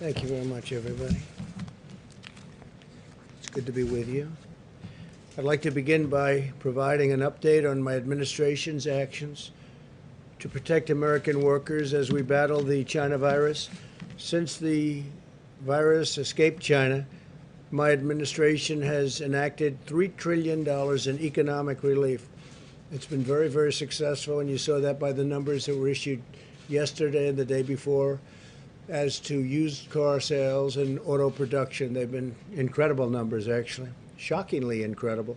Thank you very much, everybody. It's good to be with you. I'd like to begin by providing an update on my administration's actions to protect American workers as we battle the China virus. Since the virus escaped China, my administration has enacted $3 trillion in economic relief. It's been very, very successful, and you saw that by the numbers that were issued yesterday and the day before as to used car sales and auto production. They've been incredible numbers, actually, shockingly incredible.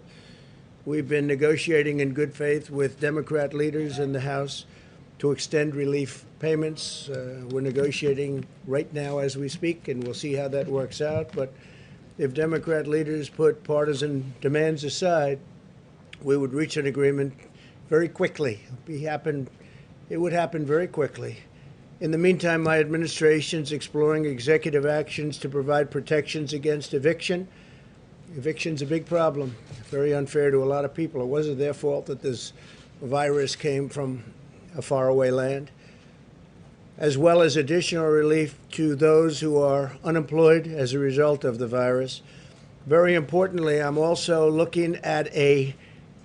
We've been negotiating in good faith with Democrat leaders in the House to extend relief payments. We're negotiating right now as we speak, and we'll see how that works out. But if Democrat leaders put partisan demands aside, we would reach an agreement very quickly. It would happen very quickly. In the meantime, my administration is exploring executive actions to provide protections against eviction. Eviction's a big problem, very unfair to a lot of people. It wasn't their fault that this virus came from a faraway land, as well as additional relief to those who are unemployed as a result of the virus. Very importantly, I'm also looking at a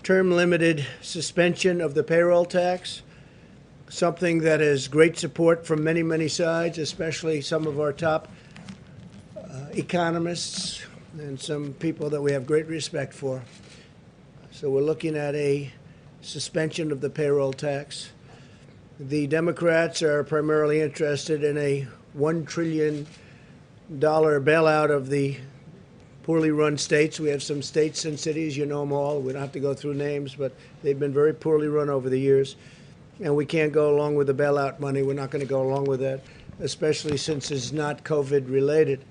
term-limited suspension of the payroll tax, something that has great support from many, many sides, especially some of our top economists and some people that we have great respect for. So we're looking at a suspension of the payroll tax. The Democrats are primarily interested in a $1 trillion bailout of the poorly run states. We have some states and cities, you know them all. We don't have to go through names, but they've been very poorly run over the years. And we can't go along with the bailout money. We're not going to go along with that, especially since it's not COVID related.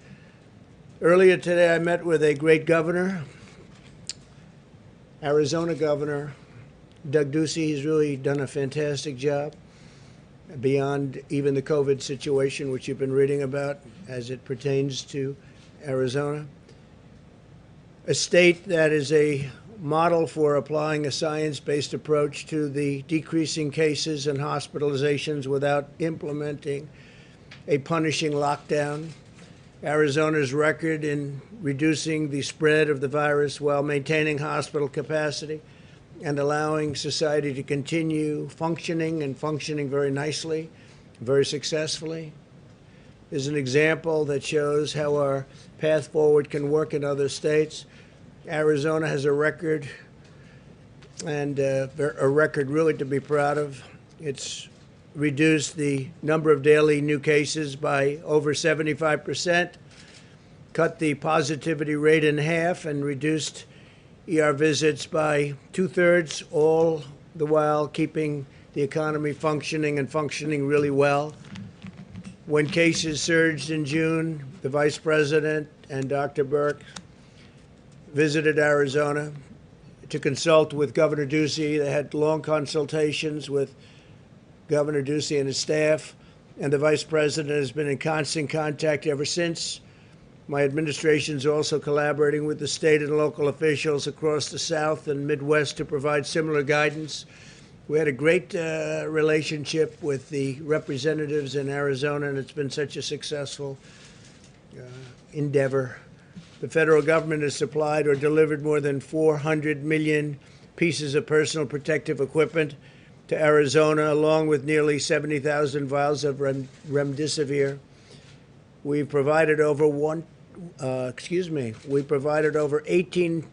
Earlier today, I met with a great governor, Arizona Governor Doug Ducey. He's really done a fantastic job beyond even the COVID situation, which you've been reading about as it pertains to Arizona. A state that is a model for applying a science-based approach to the decreasing cases and hospitalizations without implementing a punishing lockdown. Arizona's record in reducing the spread of the virus while maintaining hospital capacity and allowing society to continue functioning and functioning very nicely, very successfully, is an example that shows how our path forward can work in other states. Arizona has a record, and a record really to be proud of. It's reduced the number of daily new cases by over 75%, cut the positivity rate in half, and reduced ER visits by 2/3, all the while keeping the economy functioning and functioning really well. When cases surged in June, the Vice President and Dr. Burke visited Arizona to consult with Governor Ducey. They had long consultations with Governor Ducey and his staff, and the Vice President has been in constant contact ever since. My administration is also collaborating with the state and local officials across the South and Midwest to provide similar guidance. We had a great relationship with the representatives in Arizona, and it's been such a successful endeavor. The federal government has supplied or delivered more than 400 million pieces of personal protective equipment to Arizona, along with nearly 70,000 vials of remdesivir. We've provided over $18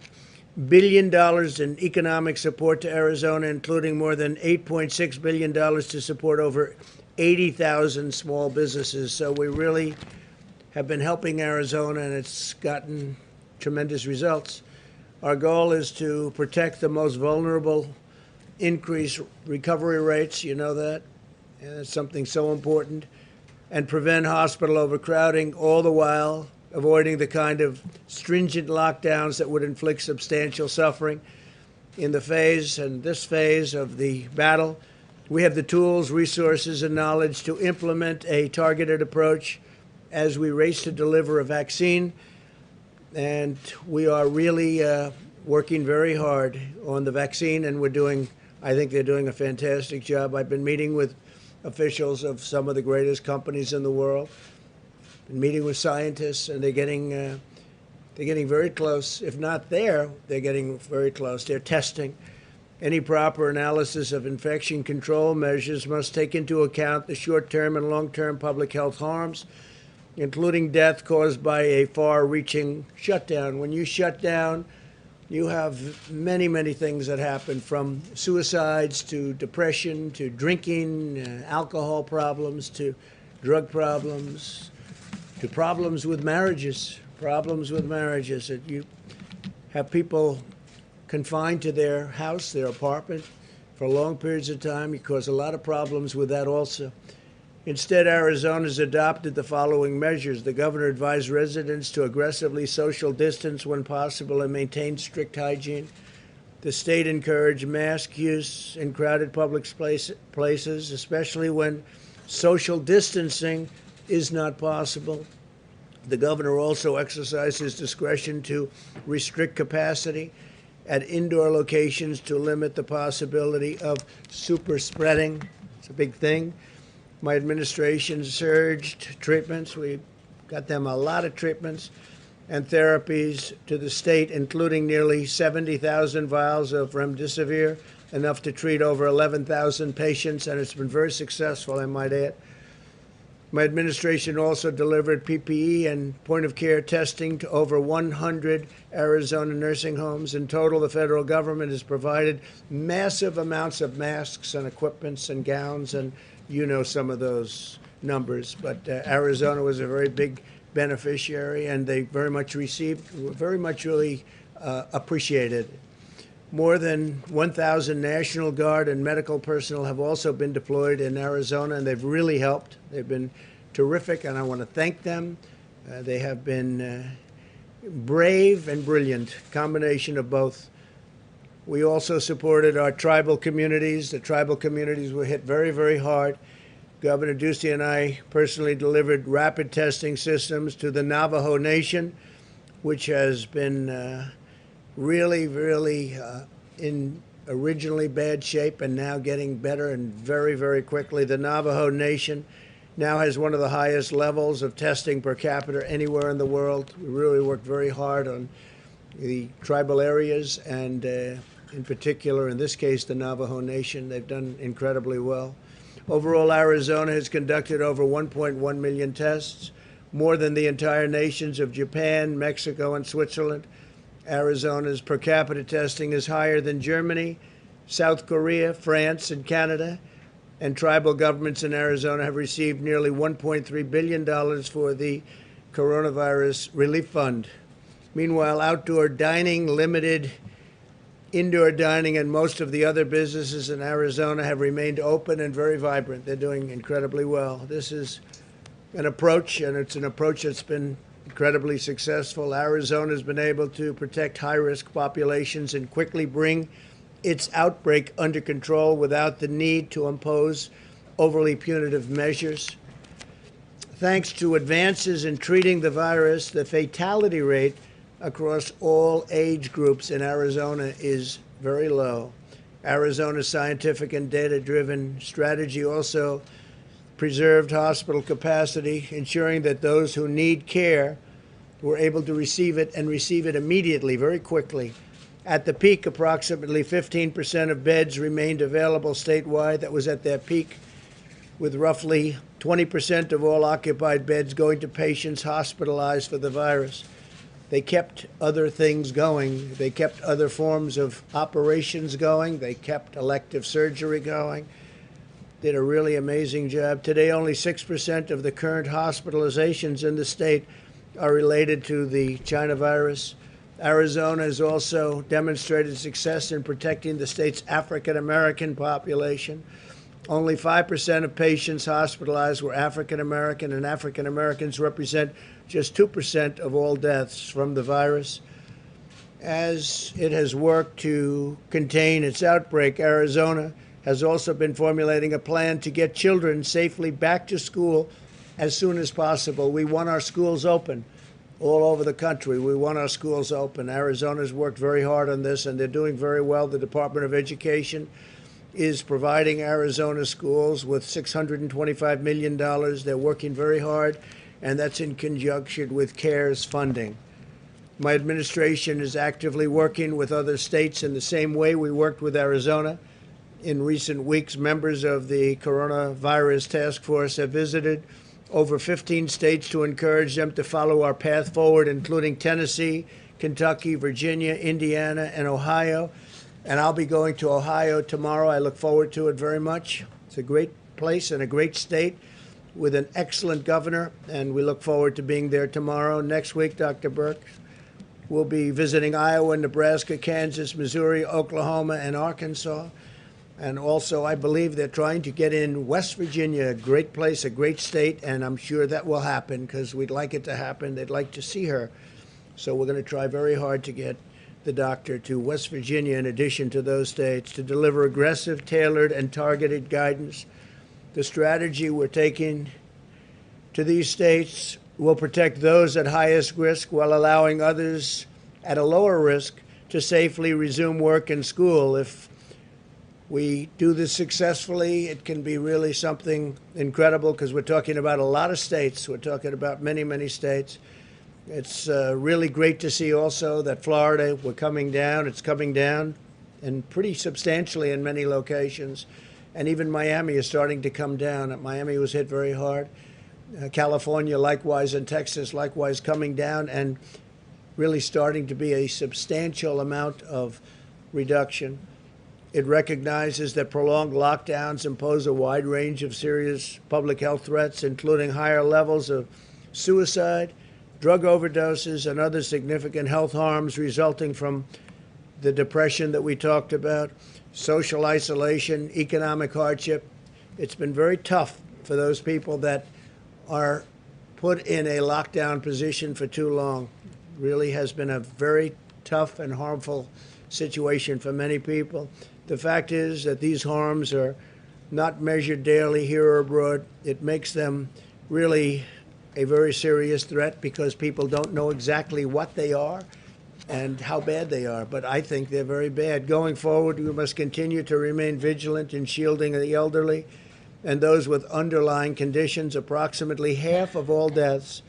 billion in economic support to Arizona, including more than $8.6 billion to support over 80,000 small businesses. So we really have been helping Arizona, and it's gotten tremendous results. Our goal is to protect the most vulnerable, increase recovery rates, you know that, and it's something so important, and prevent hospital overcrowding, all the while avoiding the kind of stringent lockdowns that would inflict substantial suffering. In this phase of the battle, we have the tools, resources, and knowledge to implement a targeted approach as we race to deliver a vaccine. And we are really working very hard on the vaccine, and I think they're doing a fantastic job. I've been meeting with officials of some of the greatest companies in the world. been meeting with scientists, and they're getting very close. If not there, they're getting very close. They're testing. Any proper analysis of infection control measures must take into account the short-term and long-term public health harms, including death caused by a far-reaching shutdown. When you shut down, you have many, many things that happen, from suicides to depression to drinking, alcohol problems to drug problems to problems with marriages. That you have people confined to their house, their apartment, for long periods of time. You cause a lot of problems with that also. Instead, Arizona's adopted the following measures. The governor advised residents to aggressively social distance when possible and maintain strict hygiene. The state encouraged mask use in crowded public places, especially when social distancing is not possible. The governor also exercised his discretion to restrict capacity at indoor locations to limit the possibility of super spreading. It's a big thing. My administration surged treatments. We got them a lot of treatments and therapies to the state, including nearly 70,000 vials of remdesivir, enough to treat over 11,000 patients, and it's been very successful, I might add. My administration also delivered PPE and point-of-care testing to over 100 Arizona nursing homes. In total, the federal government has provided massive amounts of masks and equipments and gowns, and you know some of those numbers. But Arizona was a very big beneficiary, and they very much really appreciated. More than 1,000 National Guard and medical personnel have also been deployed in Arizona, and they've really helped. They've been terrific, and I want to thank them. They have been brave and brilliant, combination of both. We also supported our tribal communities. The tribal communities were hit very, very hard. Governor Ducey and I personally delivered rapid testing systems to the Navajo Nation, which has been really in originally bad shape and now getting better and very, very quickly. The Navajo Nation now has one of the highest levels of testing per capita anywhere in the world. We really worked very hard on the tribal areas and in particular, in this case, the Navajo Nation. They've done incredibly well. Overall, Arizona has conducted over 1.1 million tests, more than the entire nations of Japan, Mexico, and Switzerland. Arizona's per capita testing is higher than Germany, South Korea, France, and Canada. And tribal governments in Arizona have received nearly $1.3 billion for the Coronavirus Relief Fund. Meanwhile, outdoor dining, limited indoor dining, and most of the other businesses in Arizona have remained open and very vibrant. They're doing incredibly well. This is an approach, and it's an approach that's been incredibly successful. Arizona has been able to protect high-risk populations and quickly bring its outbreak under control without the need to impose overly punitive measures. Thanks to advances in treating the virus, the fatality rate across all age groups in Arizona is very low. Arizona's scientific and data-driven strategy also preserved hospital capacity, ensuring that those who need care were able to receive it and receive it immediately, very quickly. At the peak, approximately 15% of beds remained available statewide. That was at their peak, with roughly 20% of all occupied beds going to patients hospitalized for the virus. They kept other things going. They kept other forms of operations going. They kept elective surgery going. Did a really amazing job. Today, only 6% of the current hospitalizations in the state are related to the China virus. Arizona has also demonstrated success in protecting the state's African-American population. Only 5% of patients hospitalized were African-American, and African-Americans represent just 2% of all deaths from the virus. As it has worked to contain its outbreak, Arizona has also been formulating a plan to get children safely back to school as soon as possible. We want our schools open all over the country. We want our schools open. Arizona's worked very hard on this, and they're doing very well. The Department of Education is providing Arizona schools with $625 million. They're working very hard and that's in conjunction with CARES funding. My administration is actively working with other states in the same way we worked with Arizona. In recent weeks, members of the coronavirus task force have visited over 15 states to encourage them to follow our path forward, including Tennessee, Kentucky, Virginia, Indiana, and Ohio. And I'll be going to Ohio tomorrow. I look forward to it very much. It's a great place and a great state with an excellent governor, and we look forward to being there tomorrow. Next week, Dr. Burke, we'll be visiting Iowa, Nebraska, Kansas, Missouri, Oklahoma, and Arkansas. And also, I believe they're trying to get in West Virginia, a great place, a great state, and I'm sure that will happen because we'd like it to happen. They'd like to see her. So we're going to try very hard to get the doctor to West Virginia in addition to those states to deliver aggressive, tailored, and targeted guidance. The strategy we're taking to these states will protect those at highest risk while allowing others at a lower risk to safely resume work and school. If we do this successfully, it can be really something incredible because we're talking about a lot of states. We're talking about many, many states. It's really great to see also that Florida, we're coming down. It's coming down and pretty substantially in many locations. And even Miami is starting to come down. Miami was hit very hard. California likewise, and Texas likewise coming down and really starting to be a substantial amount of reduction. It recognizes that prolonged lockdowns impose a wide range of serious public health threats, including higher levels of suicide, drug overdoses, and other significant health harms resulting from the depression that we talked about, social isolation, economic hardship. It's been very tough for those people that are put in a lockdown position for too long. Really has been a very tough and harmful situation for many people. The fact is that these harms are not measured daily here or abroad. It makes them really a very serious threat because people don't know exactly what they are and how bad they are. But I think they're very bad. Going forward, we must continue to remain vigilant in shielding the elderly and those with underlying conditions. Approximately half of all deaths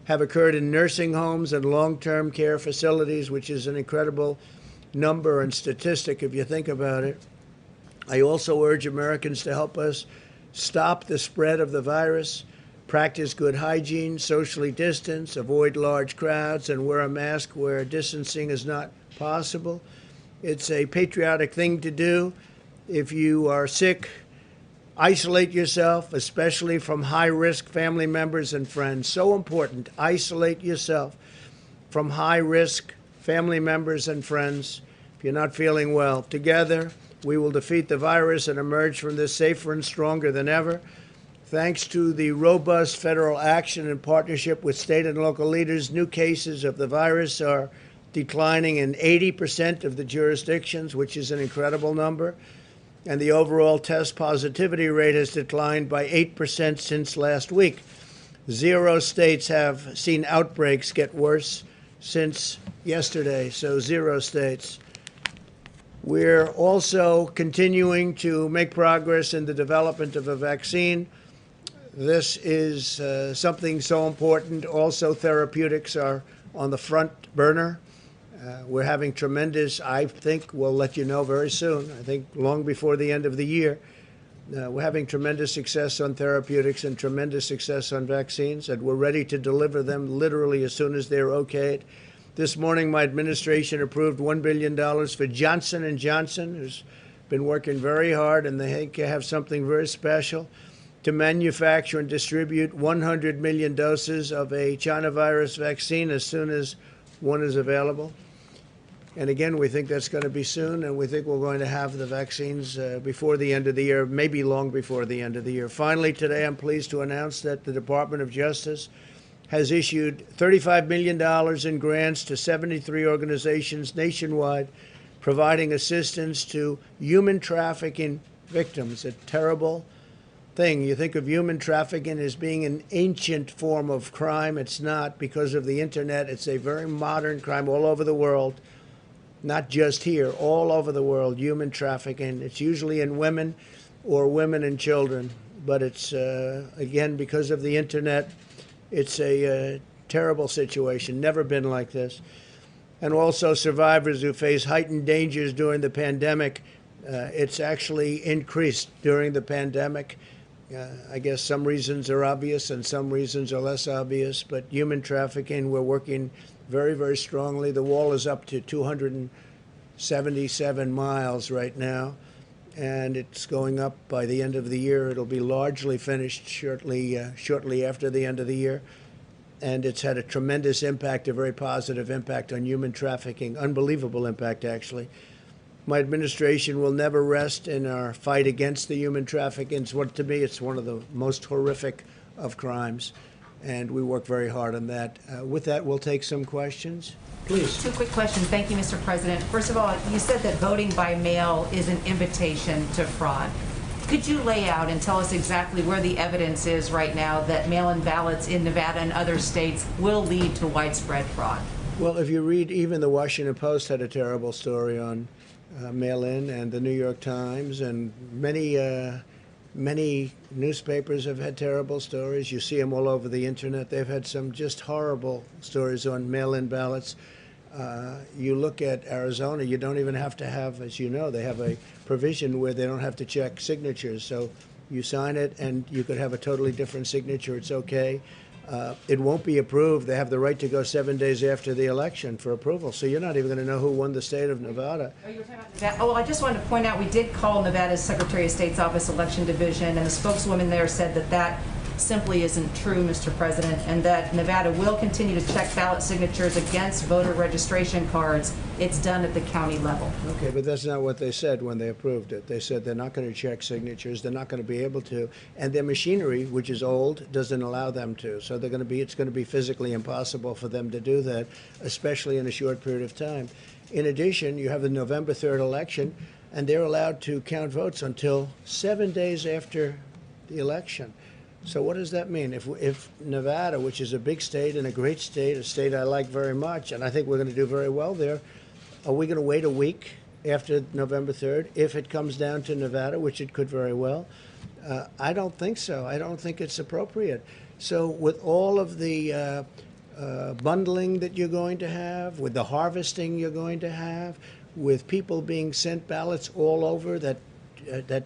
have occurred in nursing homes and long-term care facilities, which is an incredible number and statistic if you think about it. I also urge Americans to help us stop the spread of the virus, practice good hygiene, socially distance, avoid large crowds, and wear a mask where distancing is not possible. It's a patriotic thing to do. If you are sick, isolate yourself, especially from high-risk family members and friends. So important. Isolate yourself from high-risk family members and friends if you're not feeling well. Together, we will defeat the virus and emerge from this safer and stronger than ever. Thanks to the robust federal action in partnership with state and local leaders, new cases of the virus are declining in 80% of the jurisdictions, which is an incredible number. And the overall test positivity rate has declined by 8% since last week. 0 states have seen outbreaks get worse since yesterday, so 0 states. We're also continuing to make progress in the development of a vaccine. This is something so important. Also, therapeutics are on the front burner. We're having tremendous, I think we'll let you know very soon, I think long before the end of the year. We're having tremendous success on therapeutics and tremendous success on vaccines, and we're ready to deliver them literally as soon as they're okayed. This morning, my administration approved $1 billion for Johnson & Johnson, who's been working very hard, and they think they have something very special to manufacture and distribute 100 million doses of a China virus vaccine as soon as one is available. And again, we think that's going to be soon, and we think we're going to have the vaccines before the end of the year, maybe long before the end of the year. Finally, today, I'm pleased to announce that the Department of Justice has issued $35 million in grants to 73 organizations nationwide, providing assistance to human trafficking victims, a terrible thing. You think of human trafficking as being an ancient form of crime. It's not. Because of the internet, it's a very modern crime all over the world. Not just here, all over the world, human trafficking. It's usually in women or women and children. But it's, again, because of the internet, It's a terrible situation, never been like this. And also survivors who face heightened dangers during the pandemic. It's actually increased during the pandemic. I guess some reasons are obvious and some reasons are less obvious, but human trafficking, we're working very, very strongly. The wall is up to 277 miles right now, and it's going up by the end of the year. It'll be largely finished shortly after the end of the year. And it's had a tremendous impact, a very positive impact on human trafficking, unbelievable impact, actually. My administration will never rest in our fight against the human trafficking. To me, it's one of the most horrific of crimes, and we work very hard on that. With that, we'll take some questions. Please. Two quick questions. Thank you, Mr. President. First of all, you said that voting by mail is an invitation to fraud. Could you lay out and tell us exactly where the evidence is right now that mail-in ballots in Nevada and other states will lead to widespread fraud? Well, if you read, even the Washington Post had a terrible story on mail-in, and the New York Times, and many newspapers have had terrible stories. You see them all over the internet. They've had some just horrible stories on mail-in ballots. You look at Arizona, you don't even have to have, as you know, they have a provision where they don't have to check signatures. So you sign it and you could have a totally different signature. It's okay. It won't be approved. They have the right to go 7 days after the election for approval. So you're not even going to know who won the state of Nevada. Oh, you were talking about Nevada. Oh, well, I just wanted to point out we did call Nevada's Secretary of State's Office Election Division, and the spokeswoman there said that that simply isn't true, Mr. President, and that Nevada will continue to check ballot signatures against voter registration cards. It's done at the county level. Okay, but that's not what they said when they approved it. They said they're not going to check signatures. They're not going to be able to, and their machinery, which is old, doesn't allow them to. So it's going to be physically impossible for them to do that, especially in a short period of time. In addition, you have the November 3rd election, and they're allowed to count votes until 7 days after the election. So what does that mean? If Nevada, which is a big state and a great state, a state I like very much, and I think we're going to do very well there, are we going to wait a week after November 3rd if it comes down to Nevada, which it could very well? I don't think so. I don't think it's appropriate. So with all of the bundling that you're going to have, with the harvesting you're going to have, with people being sent ballots all over that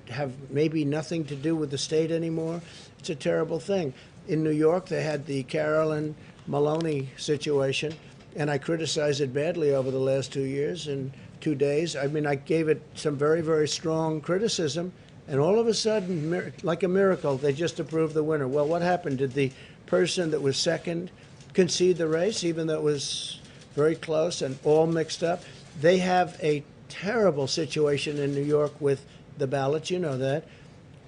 have maybe nothing to do with the state anymore, it's a terrible thing. In New York, they had the Carolyn Maloney situation, and I criticized it badly over the last 2 years and 2 days. I mean, I gave it some very, very strong criticism, and all of a sudden, like a miracle, they just approved the winner. Well, what happened? Did the person that was second concede the race, even though it was very close and all mixed up? They have a terrible situation in New York with the ballots, you know that.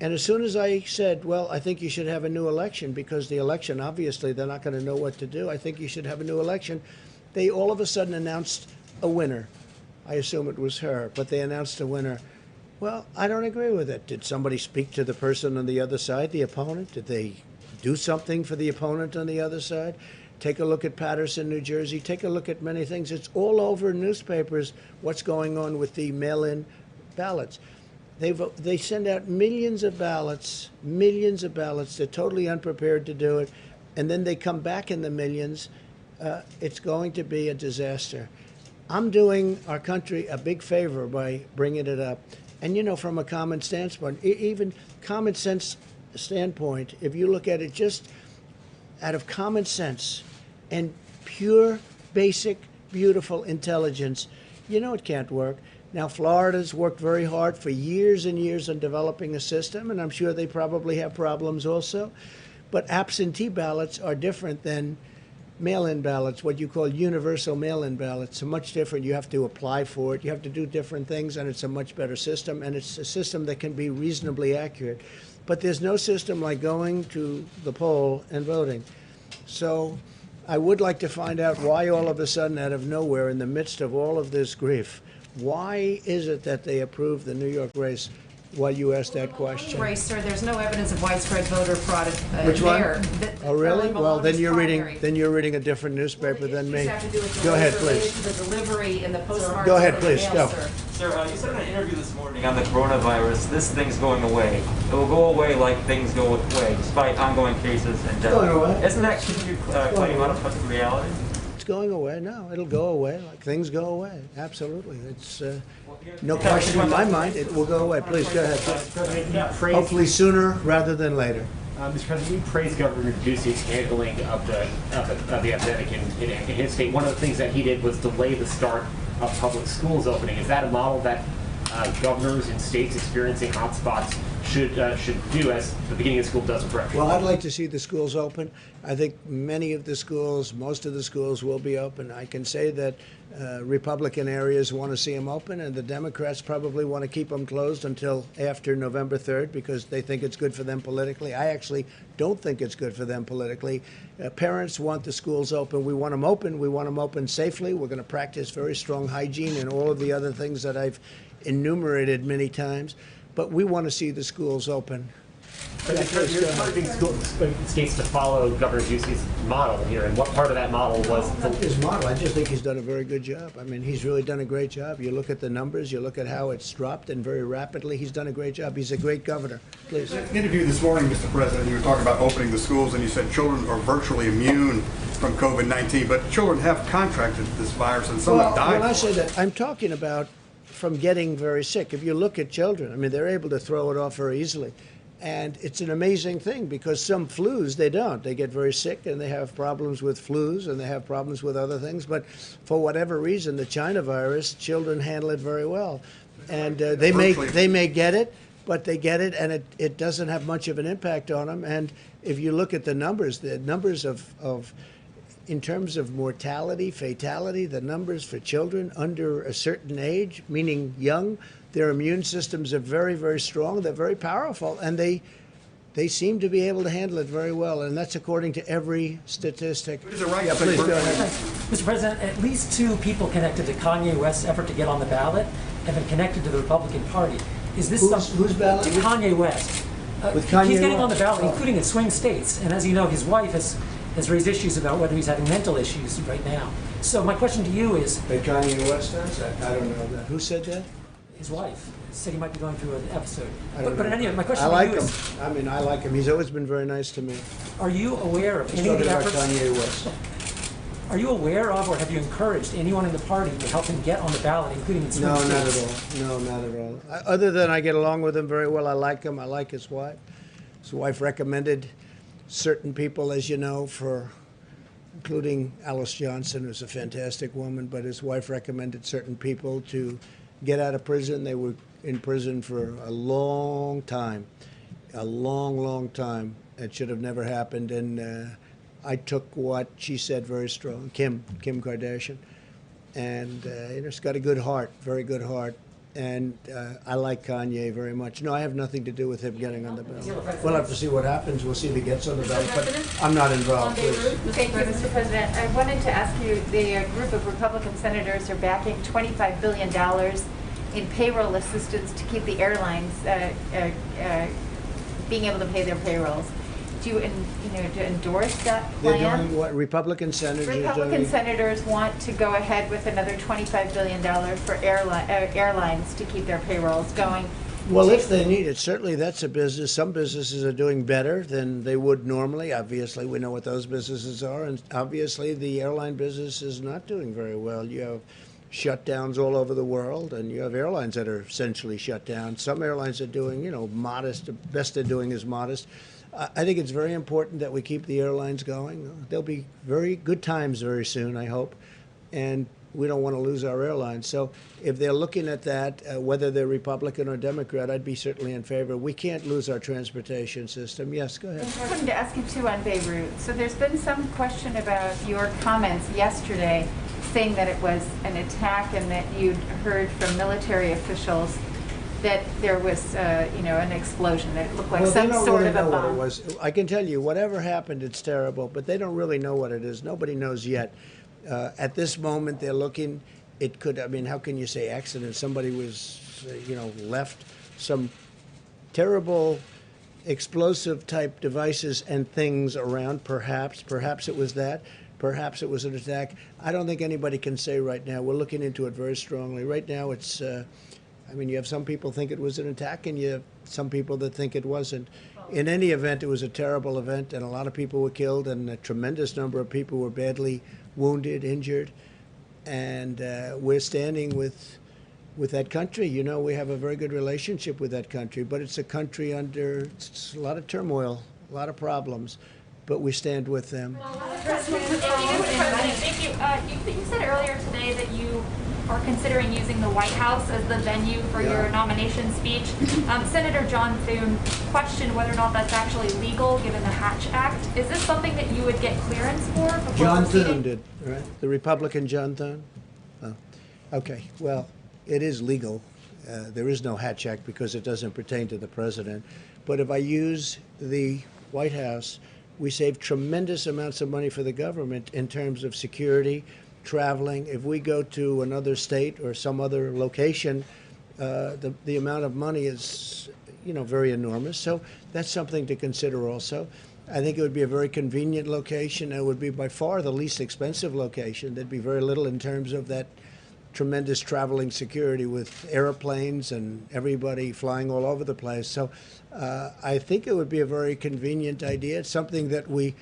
And as soon as I said, well, I think you should have a new election, because the election, obviously, they're not going to know what to do. I think you should have a new election. They all of a sudden announced a winner. I assume it was her, but they announced a winner. Well, I don't agree with it. Did somebody speak to the person on the other side, the opponent? Did they do something for the opponent on the other side? Take a look at Paterson, New Jersey. Take a look at many things. It's all over newspapers what's going on with the mail-in ballots. They send out millions of ballots. They're totally unprepared to do it. And then they come back in the millions. It's going to be a disaster. I'm doing our country a big favor by bringing it up. And, you know, from a common standpoint, even common sense standpoint, if you look at it just out of common sense and pure, basic, beautiful intelligence, you know it can't work. Now, Florida's worked very hard for years and years on developing a system, and I'm sure they probably have problems also. But absentee ballots are different than mail-in ballots, what you call universal mail-in ballots. Are much different. You have to apply for it. You have to do different things, and it's a much better system, and it's a system that can be reasonably accurate. But there's no system like going to the poll and voting. So I would like to find out why all of a sudden, out of nowhere, in the midst of all of this grief, why is it that they approved the New York race while you asked that question? Race, sir, there's no evidence of widespread voter fraud Which one? there. Oh, really? Well, then you're reading a different newspaper than me. Go ahead, please. The delivery and the postmark. Go ahead, please. Go. Sir, you said in an interview this morning on the coronavirus, this thing's going away. It will go away like things go away, despite ongoing cases and deaths. Going away. Isn't that continued claim out of reality? It's going away. No, it'll go away like things go away. Absolutely. It's no question in my mind. It will go away. Please go ahead. President, you praised, Hopefully sooner rather than later. Mr. President, you praised Governor Ducey's handling of the epidemic in his state. One of the things that he did was delay the start of public schools opening. Is that a model that governors in states experiencing hotspots should do as the beginning of school does for everyone? Well, I'd like to see the schools open. I think many of the schools, most of the schools will be open. I can say that Republican areas want to see them open, and the Democrats probably want to keep them closed until after November 3rd because they think it's good for them politically. I actually don't think it's good for them politically. Parents want the schools open. We want them open. We want them open safely. We're going to practice very strong hygiene and all of the other things that I've enumerated many times. But we want to see the schools open. You're encouraging states to follow Governor Ducey's model here, and what part of that model was His model, I just think he's done a very good job. I mean, he's really done a great job. You look at the numbers, you look at how it's dropped, and very rapidly, he's done a great job. He's a great governor. Please. In an interview this morning, Mr. President, you were talking about opening the schools, and you said children are virtually immune from COVID-19, but children have contracted this virus, and some have died. When I say that, I'm talking about from getting very sick. If you look at children, I mean, they're able to throw it off very easily. And it's an amazing thing because some flus, they don't. They get very sick and they have problems with flus and they have problems with other things. But for whatever reason, the China virus, children handle it very well. And they may get it, but they get it and it doesn't have much of an impact on them. And if you look at the numbers of in terms of mortality, fatality, the numbers for children under a certain age, meaning young, their immune systems are very, very strong. They're very powerful, and they seem to be able to handle it very well. And that's according to every statistic. Is it right? Yeah, please go ahead. Mr. President, at least two people connected to Kanye West's effort to get on the ballot have been connected to the Republican Party. Is this Whose ballot? To Kanye West. With Kanye he's getting West? on the ballot, including in swing states. And as you know, his wife has raised issues about whether he's having mental issues right now. So my question to you is... That Kanye West does? I don't know that. Who said that? His wife said he might be going through an episode. But But anyway, my question I to like you him. is... I mean, I like him. He's always been very nice to me. Are you aware of He's any of talking the about efforts... Kanye West. Are you aware of or have you encouraged anyone in the party to help him get on the ballot, including in swing No, states? not at all. No, not at all. Other than I get along with him very well. I like him. I like his wife. His wife recommended certain people, as you know, including Alice Johnson, who's a fantastic woman, but his wife recommended certain people to get out of prison. They were in prison for a long time, a long, long time. It should have never happened. And I took what she said very strong, Kim Kardashian. And she's got a good heart, very good heart. And I like Kanye very much. No, I have nothing to do with him getting on the ballot. We'll have to see what happens. We'll see if he gets on the ballot. But I'm not involved, please. Thank you, Mr. President. I wanted to ask you, the group of Republican senators are backing $25 billion in payroll assistance to keep the airlines being able to pay their payrolls. Do you endorse that plan? They're doing what? Republican senators are Republican doing? senators want to go ahead with another $25 billion for airlines to keep their payrolls going. Well, if they need it, certainly that's a business. Some businesses are doing better than they would normally. Obviously, we know what those businesses are. And obviously, the airline business is not doing very well. You have shutdowns all over the world, and you have airlines that are essentially shut down. Some airlines are doing, modest. The best they're doing is modest. I think it's very important that we keep the airlines going. There'll be very good times very soon, I hope, and we don't want to lose our airlines. So if they're looking at that, whether they're Republican or Democrat, I'd be certainly in favor. We can't lose our transportation system. Yes, go ahead. I wanted to ask you, too, on Beirut. So there's been some question about your comments yesterday saying that it was an attack and that you'd heard from military officials that there was, an explosion, that it looked like some sort of a bomb. What it was. I can tell you, whatever happened, it's terrible, but they don't really know what it is. Nobody knows yet. At this moment, they're looking. It could. I mean, how can you say accident? Somebody was, left some terrible explosive type devices and things around. Perhaps it was that. perhaps it was an attack. I don't think anybody can say right now. We're looking into it very strongly. Right now, it's, I mean, you have some people think it was an attack, and you have some people that think it wasn't. In any event, it was a terrible event, and a lot of people were killed, and a tremendous number of people were badly wounded, injured. And we're standing with that country. You know, we have a very good relationship with that country, but it's a country under a lot of turmoil, a lot of problems, but we stand with them. Thank you. You said earlier today that you are considering using the White House as the venue for your nomination speech. Senator John Thune questioned whether or not that's actually legal given the Hatch Act. Is this something that you would get clearance for? John Thune did, right? The Republican John Thune? Oh, okay. Well, it is legal. There is no Hatch Act because it doesn't pertain to the president. But if I use the White House, we save tremendous amounts of money for the government in terms of security, traveling. If we go to another state or some other location, the amount of money is, you know, very enormous. So that's something to consider also. I think it would be a very convenient location. It would be by far the least expensive location. There'd be very little in terms of that tremendous traveling security with airplanes and everybody flying all over the place. So I think it would be a very convenient idea. It's something that we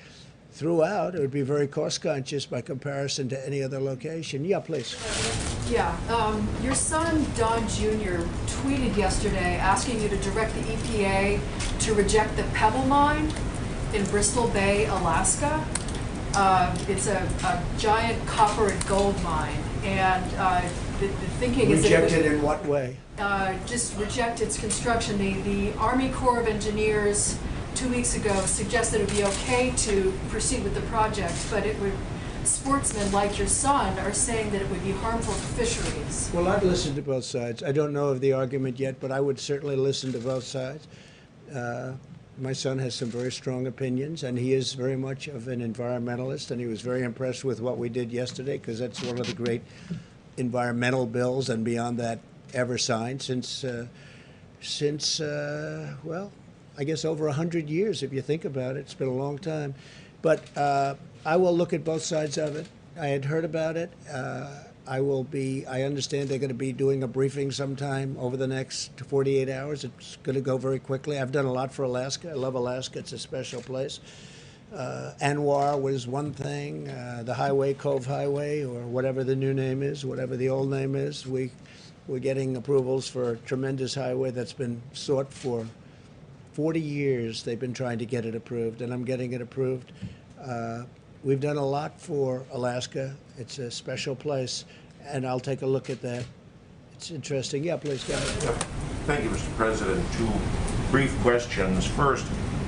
threw out. It would be very cost conscious by comparison to any other location. Yeah, please. Yeah, your son, Don Jr., tweeted yesterday asking you to direct the EPA to reject the Pebble mine in Bristol Bay, Alaska. It's a giant copper and gold mine, and the thinking is that Rejected in what way? just reject its construction. The Army Corps of Engineers 2 weeks ago suggested it would be okay to proceed with the project, but it would, sportsmen like your son are saying that it would be harmful to fisheries. Well, I've listened to both sides. I don't know of the argument yet, but I would certainly listen to both sides. My son has some very strong opinions, and he is very much of an environmentalist, and he was very impressed with what we did yesterday, because that's one of the great environmental bills, and beyond that, ever signed since well, I guess over 100 years, if you think about it. It's been a long time. But I will look at both sides of it. I had heard about it. I understand they're going to be doing a briefing sometime over the next 48 hours. It's going to go very quickly. I've done a lot for Alaska. I love Alaska. It's a special place. Anwar was one thing. The highway, Cove Highway, or whatever the new name is, whatever the old name is. We're getting approvals for a tremendous highway that's been sought for 40 years. They've been trying to get it approved, and I'm getting it approved. We've done a lot for Alaska. It's a special place, and I'll take a look at that. It's interesting. Yeah, please go ahead. Thank you, Mr. President. Two brief questions. First,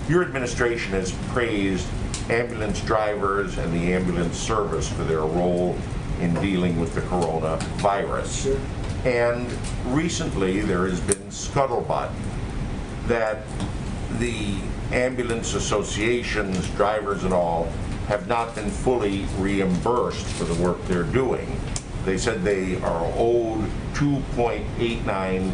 your administration has praised ambulance drivers and the ambulance service for their role in dealing with the coronavirus. Sure. And recently there has been scuttlebutt that the ambulance associations, drivers and all, have not been fully reimbursed for the work they're doing. They said they are owed $2.89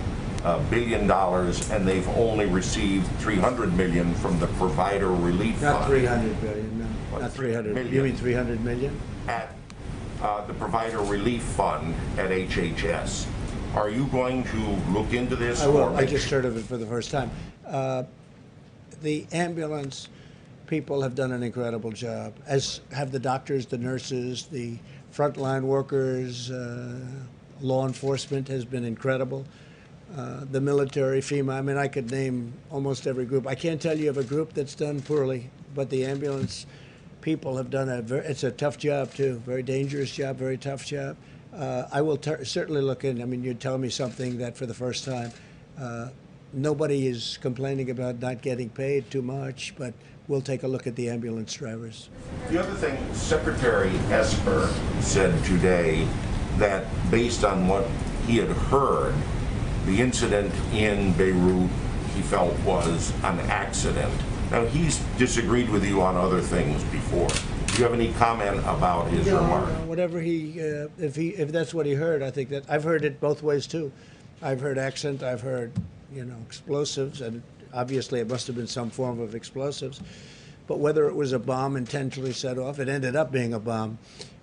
billion, and they've only received $300 million from the Provider Relief Fund. Not 300 billion, no. What, Not 300. million? You mean 300 million? At the Provider Relief Fund at HHS. Are you going to look into this? I will. or I make just sure- heard of it for the first time. The ambulance people have done an incredible job, as have the doctors, the nurses, the frontline workers. Law enforcement has been incredible. The military, FEMA. I mean, I could name almost every group. I can't tell you of a group that's done poorly, but the ambulance people have done it's a tough job too, very dangerous job, very tough job. I will certainly look in. I mean, you're telling me something that for the first time, nobody is complaining about not getting paid too much, but we'll take a look at the ambulance drivers. The other thing, Secretary Esper said today that based on what he had heard, the incident in Beirut he felt was an accident. Now, he's disagreed with you on other things before. Do you have any comment about his remark? Whatever if that's what he heard, I think that I've heard it both ways too. I've heard accent, I've heard, explosives, and obviously it must have been some form of explosives. But whether it was a bomb intentionally set off, it ended up being a bomb.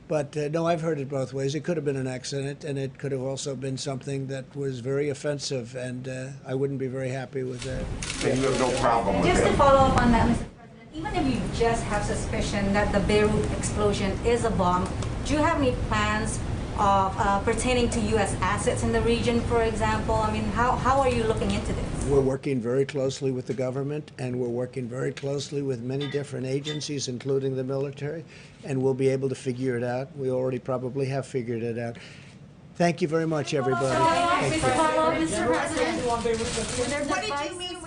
But no, I've heard it both ways. It could have been an accident, and it could have also been something that was very offensive, and I wouldn't be very happy with that. And you have no problem with Just to that? follow up on that, Mr. President, even if you just have suspicion that the Beirut explosion is a bomb, do you have any plans of pertaining to U.S. assets in the region, for example? I mean, how are you looking into this? We're working very closely with the government, and we're working very closely with many different agencies, including the military, and we'll be able to figure it out. We already probably have figured it out. Thank you very much, everybody. Thank you. Mr. President, Everyone, they were- what did you mean